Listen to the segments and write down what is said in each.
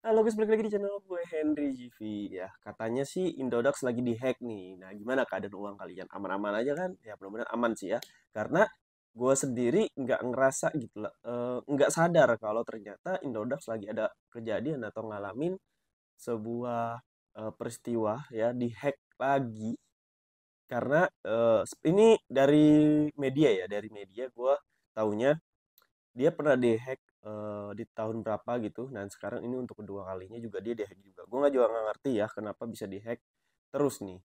Halo guys, balik lagi di channel gue Henry GV ya. Katanya sih Indodax lagi dihack nih. Nah, gimana keadaan uang kalian? Aman-aman aja kan? Ya, mudah-mudahan aman sih ya. Karena gue sendiri nggak ngerasa gitu lah, nggak sadar kalau ternyata Indodax lagi ada kejadian atau ngalamin sebuah peristiwa ya dihack lagi. Karena ini dari media gue taunya dia pernah dihack di tahun berapa gitu, dan sekarang ini untuk kedua kalinya juga dia dihack juga. Gue nggak ngerti ya kenapa bisa dihack terus nih.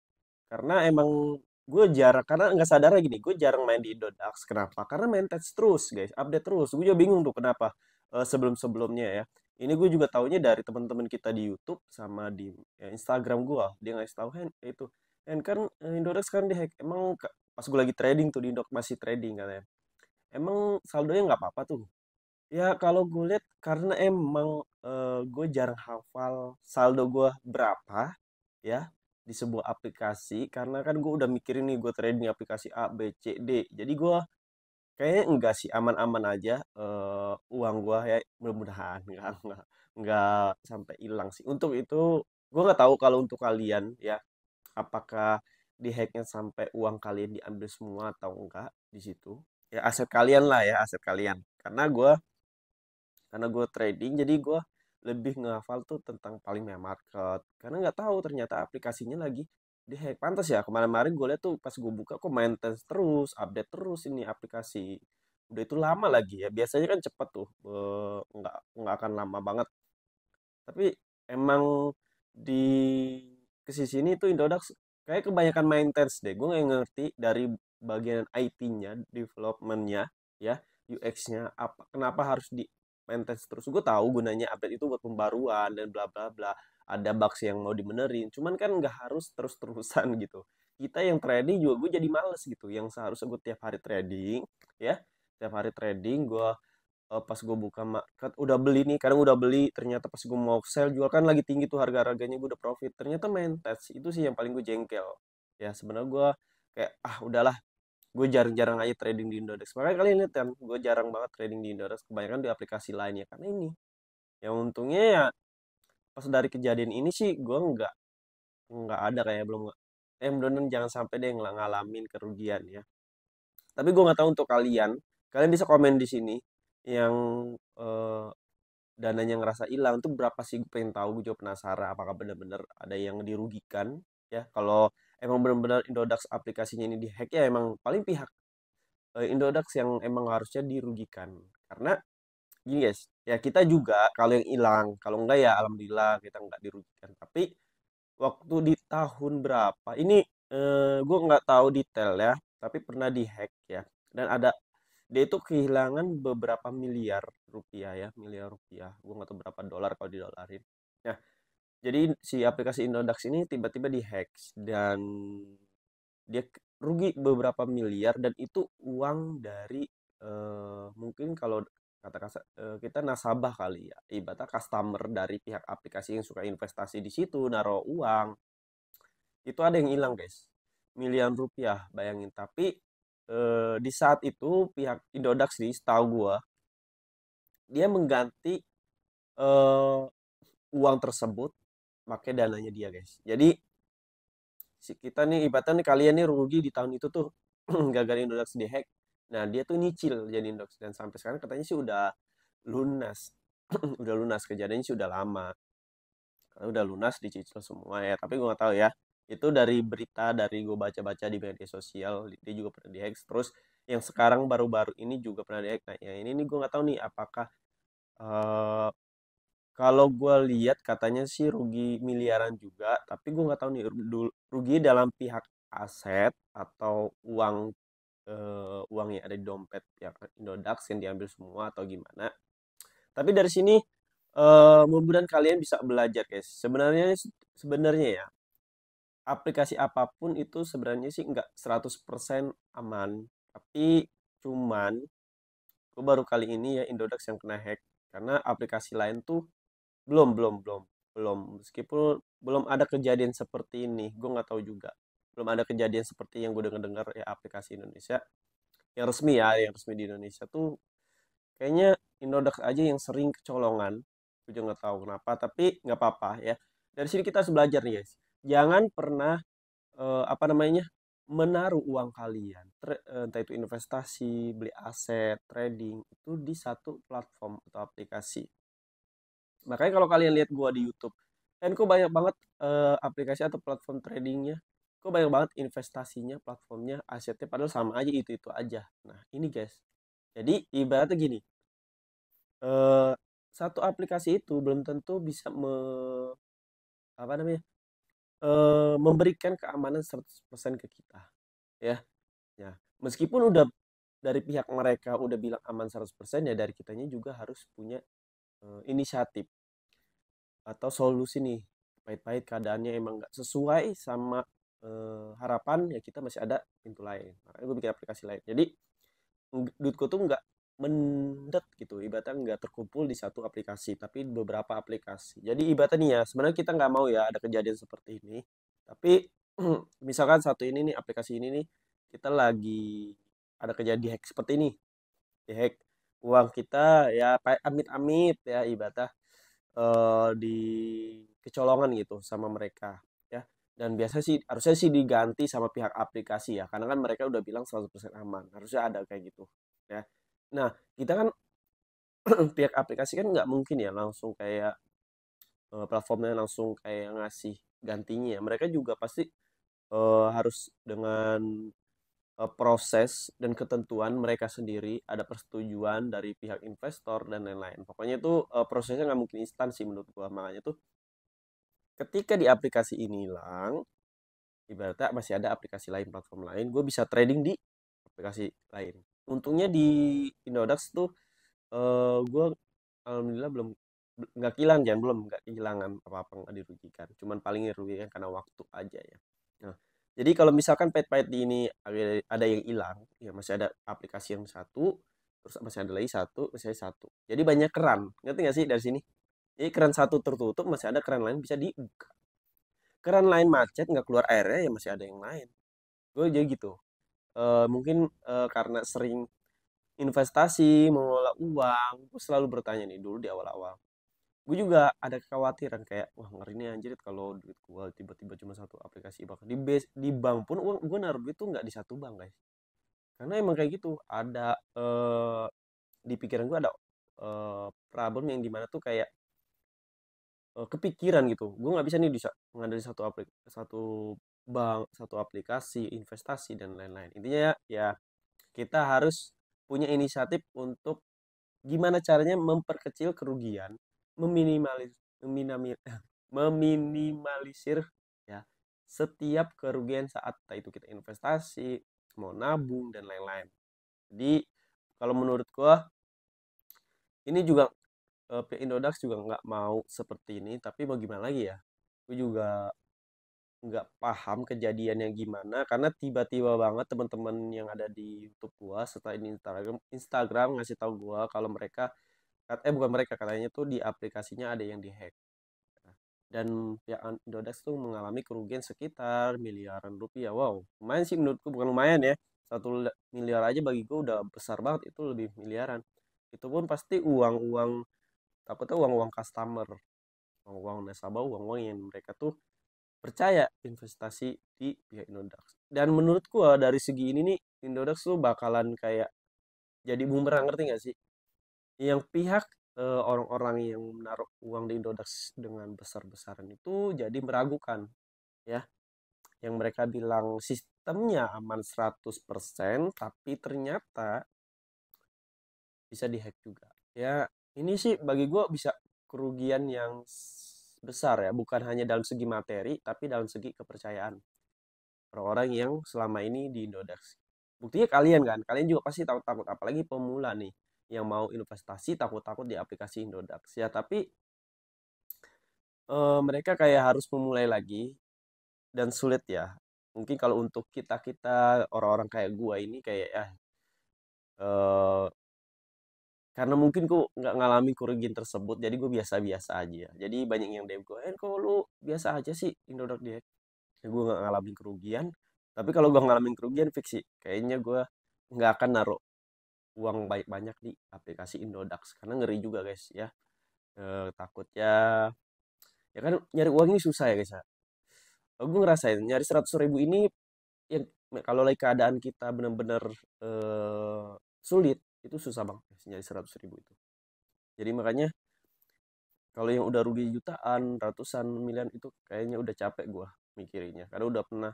Karena emang gue jarang, karena nggak sadar lagi nih, gue jarang main di Indodax. Kenapa? Karena main patch terus guys, update terus. Gue juga bingung tuh kenapa sebelum-sebelumnya ya. Ini gue juga taunya dari teman-teman kita di YouTube sama di Instagram gue. Dia ngasih tahu itu. Dan kan Indodax kan dihack. Emang pas gue lagi trading tuh di Indodax masih trading katanya. Emang saldonya nggak apa-apa tuh. Ya kalau gue lihat karena emang gue jarang hafal saldo gue berapa ya di sebuah aplikasi, karena kan gue udah mikirin nih gue trading di aplikasi A B C D, jadi gue kayaknya enggak sih, aman-aman aja uang gue ya, mudah-mudahan nggak sampai hilang sih. Untuk itu gue nggak tahu kalau untuk kalian ya, apakah di hacknya sampai uang kalian diambil semua atau enggak di situ, ya aset kalian lah ya, aset kalian. Karena gue trading, jadi gue lebih ngehafal tuh tentang paling market, karena nggak tahu ternyata aplikasinya lagi dihack. Pantas ya kemarin-kemarin gue lihat tuh pas gue buka kok maintenance terus, update terus ini aplikasi. Udah itu lama lagi ya, biasanya kan cepet tuh, nggak akan lama banget. Tapi emang di sisi ini tuh Indodax kayak kebanyakan maintenance deh. Gue nggak ngerti dari bagian IT-nya, development-nya, ya, UX-nya, apa kenapa harus di maintenance terus. Gue tahu gunanya update itu buat pembaruan dan bla bla bla. Ada bugs yang mau dibenerin, cuman kan nggak harus terus-terusan gitu. Kita yang trading juga gue jadi males gitu. Yang seharusnya gue tiap hari trading, ya, tiap hari trading gue, pas gue buka market udah beli nih, kadang udah beli, ternyata pas gue mau sell jual kan lagi tinggi tuh harga-harganya, gue udah profit, ternyata main touch. Itu sih yang paling gue jengkel ya. Sebenarnya gue kayak, ah udahlah, gue jarang-jarang aja trading di Indodex. Makanya kalian lihat kan, gue jarang banget trading di Indodex, kebanyakan di aplikasi lainnya. Karena ini yang untungnya ya, pas dari kejadian ini sih gue nggak ada kayak, belum, mudah-mudahan jangan sampai deh ngalamin kerugian ya. Tapi gue nggak tahu untuk kalian, kalian bisa komen di sini yang eh, dananya ngerasa hilang tuh berapa sih. Gue pengen tahu, gue juga penasaran apakah benar-benar ada yang dirugikan ya. Kalau emang benar-benar Indodax aplikasinya ini dihack, ya emang paling pihak Indodax yang emang harusnya dirugikan. Karena gini guys, ya kita juga kalau yang hilang, kalau enggak ya alhamdulillah kita nggak dirugikan. Tapi waktu di tahun berapa ini, gue nggak tahu detail ya, tapi pernah dihack ya, dan ada, dia itu kehilangan beberapa miliar rupiah ya, miliar rupiah. Gue nggak tahu berapa dolar kalau didolarin. Nah, jadi si aplikasi Indodax ini tiba-tiba dihack, dan dia rugi beberapa miliar, dan itu uang dari mungkin kalau kata-kata kita nasabah kali ya, ibaratnya customer dari pihak aplikasi yang suka investasi di situ, naruh uang. Itu ada yang hilang guys, miliaran rupiah, bayangin. Tapi di saat itu pihak Indodax nih, setahu gua, dia mengganti eh, uang tersebut pakai dananya dia guys. Jadi si kita nih, ibaratnya nih, kalian nih rugi di tahun itu tuh gagal Indodax dihack. Nah dia tuh nyicil jadi Indodax, dan sampai sekarang katanya sih udah lunas. Udah lunas, kejadiannya sih udah lama, karena udah lunas, dicicil semua ya. Tapi gue nggak tahu ya, itu dari berita, dari gue baca-baca di media sosial, dia juga pernah dihack. Terus yang sekarang baru-baru ini juga pernah dihack. Nah yang ini nih gue nggak tahu nih apakah, eh, kalau gue lihat katanya sih rugi miliaran juga, tapi gue nggak tahu nih rugi dalam pihak aset atau uang, uang yang ada di dompet pihak Indodax yang diambil semua atau gimana. Tapi dari sini mudah-mudahan kalian bisa belajar guys. Sebenarnya ya, aplikasi apapun itu sebenarnya sih nggak 100% aman. Tapi cuman gue baru kali ini ya Indodax yang kena hack, karena aplikasi lain tuh belum belum belum belum, meskipun belum ada kejadian seperti ini. Gue nggak tahu juga, belum ada kejadian seperti yang gue dengar-dengar ya, aplikasi Indonesia yang resmi ya, yang resmi di Indonesia tuh kayaknya Indodax aja yang sering kecolongan. Gue juga nggak tahu kenapa, tapi nggak apa-apa ya. Dari sini kita harus belajar nih guys. Jangan pernah apa namanya, menaruh uang kalian, entah itu investasi, beli aset, trading, itu di satu platform atau aplikasi. Makanya kalau kalian lihat gua di YouTube, kan kok banyak banget aplikasi atau platform tradingnya, kok banyak banget investasinya, platformnya, asetnya, padahal sama aja itu aja. Nah ini guys, jadi ibaratnya gini, eh, satu aplikasi itu belum tentu bisa apa namanya, memberikan keamanan 100% ke kita, ya. Ya, meskipun udah dari pihak mereka udah bilang aman 100%, ya dari kitanya juga harus punya inisiatif atau solusi nih. Pahit-pahit keadaannya emang nggak sesuai sama harapan, ya kita masih ada pintu lain. Makanya gue bikin aplikasi lain. Jadi duitku tuh nggak mendet gitu, ibaratnya nggak terkumpul di satu aplikasi, tapi beberapa aplikasi. Jadi ibaratnya nih ya, sebenarnya kita nggak mau ya ada kejadian seperti ini. Tapi misalkan satu ini nih, aplikasi ini nih, kita lagi ada kejadian hack seperti ini, dihack uang kita ya, amit-amit ya ibaratnya di kecolongan gitu sama mereka ya. Dan biasa sih harusnya sih diganti sama pihak aplikasi ya, karena kan mereka udah bilang 100% aman, harusnya ada kayak gitu ya. Nah kita kan pihak aplikasi kan nggak mungkin ya langsung kayak platformnya langsung kayak ngasih gantinya ya. Mereka juga pasti harus dengan proses dan ketentuan mereka sendiri, ada persetujuan dari pihak investor dan lain-lain. Pokoknya itu prosesnya nggak mungkin instan sih menurut gua. Makanya tuh ketika di aplikasi ini hilang, ibaratnya masih ada aplikasi lain, platform lain, gue bisa trading di aplikasi lain. Untungnya di Indodax tuh gue alhamdulillah belum nggak kehilangan, jangan belum nggak kehilangan apa-apa, nggak dirugikan. Cuman paling dirugikan karena waktu aja ya. Nah, jadi kalau misalkan pet-pet di ini ada yang hilang, ya masih ada aplikasi yang satu, terus masih ada lagi satu, masih ada satu. Jadi banyak keran, ngerti nggak sih dari sini? Jadi keran satu tertutup, masih ada keran lain bisa dibuka. Keran lain macet nggak keluar airnya, ya masih ada yang lain. Gue jadi gitu. Mungkin karena sering investasi, mengelola uang, gue selalu bertanya nih dulu di awal-awal. Gue juga ada kekhawatiran kayak, wah ngeri nih anjir kalau duit gue tiba-tiba cuma satu aplikasi. Bahkan di bank pun uang gue naruh duit tuh nggak di satu bank guys. Karena emang kayak gitu. Ada di pikiran gue ada problem yang dimana tuh kayak kepikiran gitu. Gue nggak bisa nih bisa mengandalkan satu bank, satu aplikasi, investasi dan lain-lain. Intinya ya, ya kita harus punya inisiatif untuk gimana caranya memperkecil kerugian, meminimalis, meminimalisir ya setiap kerugian saat itu kita investasi, mau nabung dan lain-lain. Jadi kalau menurut gua ini juga pihak Indodax juga nggak mau seperti ini, tapi mau gimana lagi ya? Gue juga nggak paham kejadiannya gimana, karena tiba-tiba banget teman-teman yang ada di YouTube gua setelah ini Instagram ngasih tahu gua kalau mereka bukan mereka, katanya tuh di aplikasinya ada yang dihack. Dan pihak Indodax tuh mengalami kerugian sekitar miliaran rupiah. Wow, lumayan sih menurutku, bukan lumayan ya. 1 miliar aja bagi gue udah besar banget, itu lebih miliaran. Itu pun pasti uang-uang, takutnya uang-uang customer, uang-uang nasabah, uang-uang yang mereka tuh percaya investasi di pihak Indodax. Dan menurut gua dari segi ini nih, Indodax tuh bakalan kayak jadi bumerang, ngerti nggak sih? Yang pihak orang-orang yang menaruh uang di Indodax dengan besar-besaran itu jadi meragukan ya. Yang mereka bilang sistemnya aman 100%, tapi ternyata bisa dihack juga. Ya, ini sih bagi gue bisa kerugian yang besar ya, bukan hanya dalam segi materi, tapi dalam segi kepercayaan orang-orang yang selama ini di Indodax. Buktinya kalian kan, kalian juga pasti takut-takut, apalagi pemula nih yang mau investasi takut-takut di aplikasi Indodax ya. Tapi mereka kayak harus memulai lagi dan sulit ya. Mungkin kalau untuk kita orang-orang kayak gua ini kayak ya eh, karena mungkin gue nggak ngalamin kerugian tersebut, jadi gue biasa-biasa aja. Jadi banyak yang DM gue, kok lu biasa aja sih Indodax dia. Ya, gue nggak ngalamin kerugian. Tapi kalau gue ngalamin kerugian fix sih, kayaknya gue nggak akan naruh uang banyak-banyak di aplikasi Indodax karena ngeri juga guys ya. Takutnya ya kan nyari uang ini susah ya guys ya. Gue ngerasain nyari 100.000 ini yang kalau lagi keadaan kita benar-benar sulit itu susah banget guys, nyari 100.000 itu. Jadi makanya kalau yang udah rugi jutaan, ratusan miliar itu kayaknya udah capek gua mikirinnya. Karena udah pernah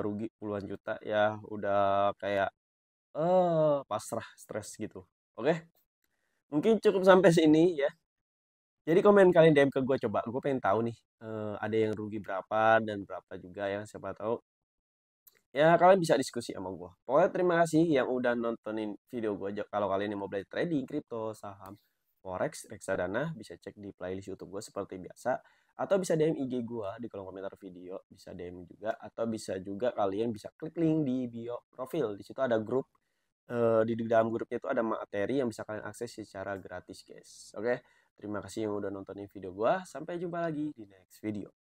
rugi puluhan juta ya udah kayak pasrah, stres gitu. Oke, mungkin cukup sampai sini ya. Jadi komen kalian DM ke gue coba. Gue pengen tahu nih ada yang rugi berapa dan berapa juga yang siapa tahu. Ya kalian bisa diskusi sama gue. Pokoknya terima kasih yang udah nontonin video gue. Kalau kalian yang mau belajar trading, kripto, saham, forex, reksadana, bisa cek di playlist YouTube gue seperti biasa. Atau bisa DM IG gue di kolom komentar video. Bisa DM juga. Atau bisa juga kalian bisa klik link di bio profil. Di situ ada grup. Di dalam grupnya itu ada materi yang bisa kalian akses secara gratis guys. Oke, terima kasih yang udah nontonin video gue. Sampai jumpa lagi di next video.